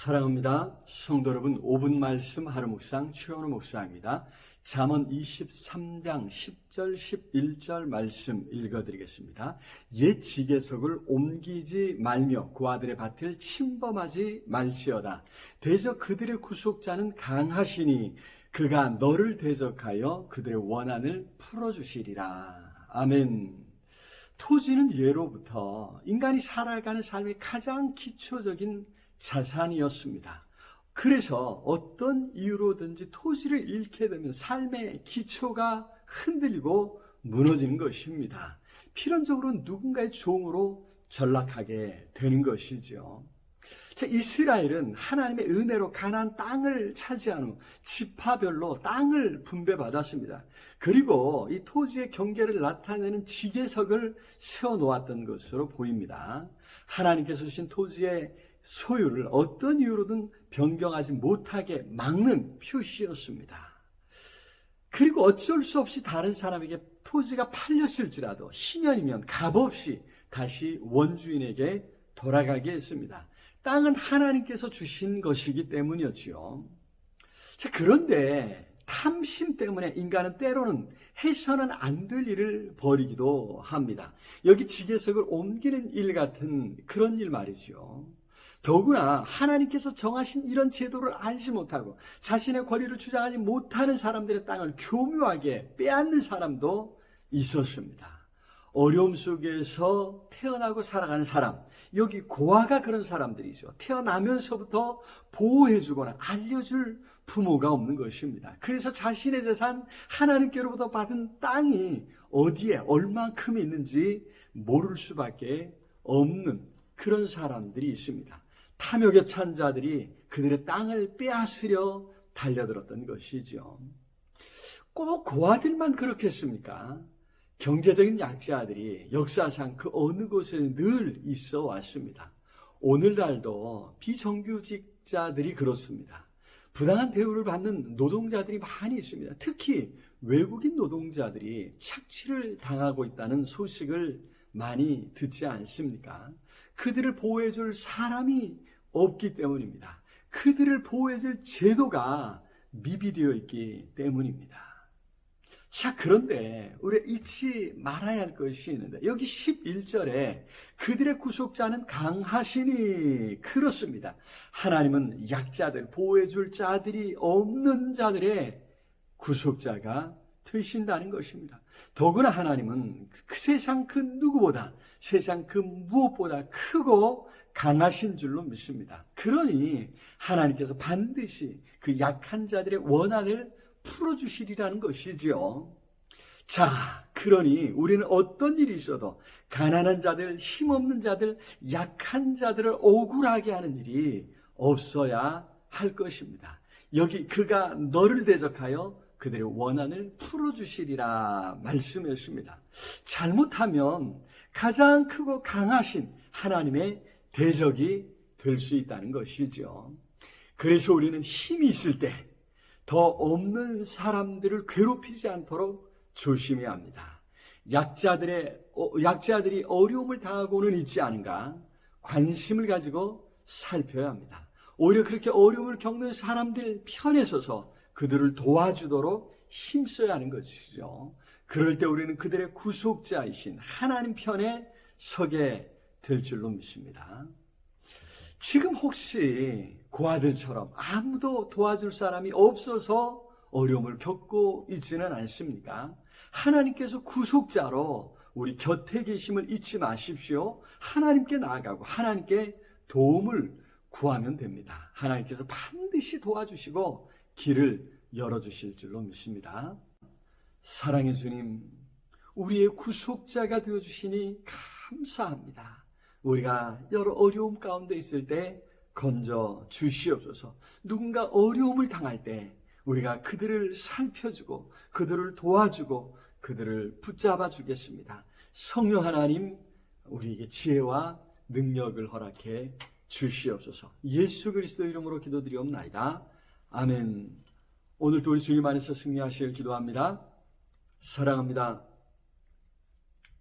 사랑합니다. 성도 여러분, 5분 말씀 하루 묵상 최원우 목사입니다. 잠언 23장 10절 11절 말씀 읽어드리겠습니다. 옛 지게석을 옮기지 말며 그 아들의 밭을 침범하지 말지어다. 대적 그들의 구속자는 강하시니 그가 너를 대적하여 그들의 원한을 풀어주시리라. 아멘. 토지는 예로부터 인간이 살아가는 삶의 가장 기초적인 자산이었습니다. 그래서 어떤 이유로든지 토지를 잃게 되면 삶의 기초가 흔들리고 무너지는 것입니다. 필연적으로 누군가의 종으로 전락하게 되는 것이죠. 이스라엘은 하나님의 은혜로 가나안 땅을 차지한 후 지파별로 땅을 분배받았습니다. 그리고 이 토지의 경계를 나타내는 지게석을 세워놓았던 것으로 보입니다. 하나님께서 주신 토지의 소유를 어떤 이유로든 변경하지 못하게 막는 표시였습니다. 그리고 어쩔 수 없이 다른 사람에게 토지가 팔렸을지라도 10년이면 값없이 다시 원주인에게 돌아가게 했습니다. 땅은 하나님께서 주신 것이기 때문이었지요. 그런데 탐심 때문에 인간은 때로는 해서는 안 될 일을 벌이기도 합니다. 여기 지게석을 옮기는 일 같은 그런 일 말이죠. 더구나 하나님께서 정하신 이런 제도를 알지 못하고 자신의 권리를 주장하지 못하는 사람들의 땅을 교묘하게 빼앗는 사람도 있었습니다. 어려움 속에서 태어나고 살아가는 사람, 여기 고아가 그런 사람들이죠. 태어나면서부터 보호해주거나 알려줄 부모가 없는 것입니다. 그래서 자신의 재산, 하나님께로부터 받은 땅이 어디에 얼만큼 있는지 모를 수밖에 없는 그런 사람들이 있습니다. 탐욕에 찬 자들이 그들의 땅을 빼앗으려 달려들었던 것이죠. 꼭 고아들만 그렇겠습니까? 경제적인 약자들이 역사상 그 어느 곳에 늘 있어 왔습니다. 오늘날도 비정규직자들이 그렇습니다. 부당한 대우를 받는 노동자들이 많이 있습니다. 특히 외국인 노동자들이 착취를 당하고 있다는 소식을 많이 듣지 않습니까? 그들을 보호해줄 사람이 없기 때문입니다. 그들을 보호해줄 제도가 미비되어 있기 때문입니다. 그런데 우리가 잊지 말아야 할 것이 있는데 여기 11절에 그들의 구속자는 강하시니 그렇습니다. 하나님은 약자들, 보호해줄 자들이 없는 자들의 구속자가 되신다는 것입니다. 더구나 하나님은 그 세상 그 누구보다, 세상 그 무엇보다 크고 강하신 줄로 믿습니다. 그러니 하나님께서 반드시 그 약한 자들의 원한을 풀어주시리라는 것이지요. 그러니 우리는 어떤 일이 있어도 가난한 자들, 힘없는 자들, 약한 자들을 억울하게 하는 일이 없어야 할 것입니다. 여기 그가 너를 대적하여 그들의 원한을 풀어주시리라 말씀했습니다. 잘못하면 가장 크고 강하신 하나님의 대적이 될 수 있다는 것이죠. 그래서 우리는 힘이 있을 때 더 없는 사람들을 괴롭히지 않도록 조심해야 합니다. 약자들이 어려움을 당하고는 있지 않은가 관심을 가지고 살펴야 합니다. 오히려 그렇게 어려움을 겪는 사람들 편에 서서 그들을 도와주도록 힘써야 하는 것이죠. 그럴 때 우리는 그들의 구속자이신 하나님 편에 서게 될 줄로 믿습니다. 지금 혹시 고아들처럼 아무도 도와줄 사람이 없어서 어려움을 겪고 있지는 않습니까? 하나님께서 구속자로 우리 곁에 계심을 잊지 마십시오. 하나님께 나아가고 하나님께 도움을 구하면 됩니다. 하나님께서 반드시 도와주시고 길을 열어주실 줄로 믿습니다. 사랑의 주님, 우리의 구속자가 되어주시니 감사합니다. 우리가 여러 어려움 가운데 있을 때 건져 주시옵소서. 누군가 어려움을 당할 때 우리가 그들을 살펴주고 그들을 도와주고 그들을 붙잡아 주겠습니다. 성령 하나님, 우리에게 지혜와 능력을 허락해 주시옵소서. 예수 그리스도 이름으로 기도드리옵나이다. 아멘. 오늘도 우리 주님 안에서 승리하시길 기도합니다. 사랑합니다.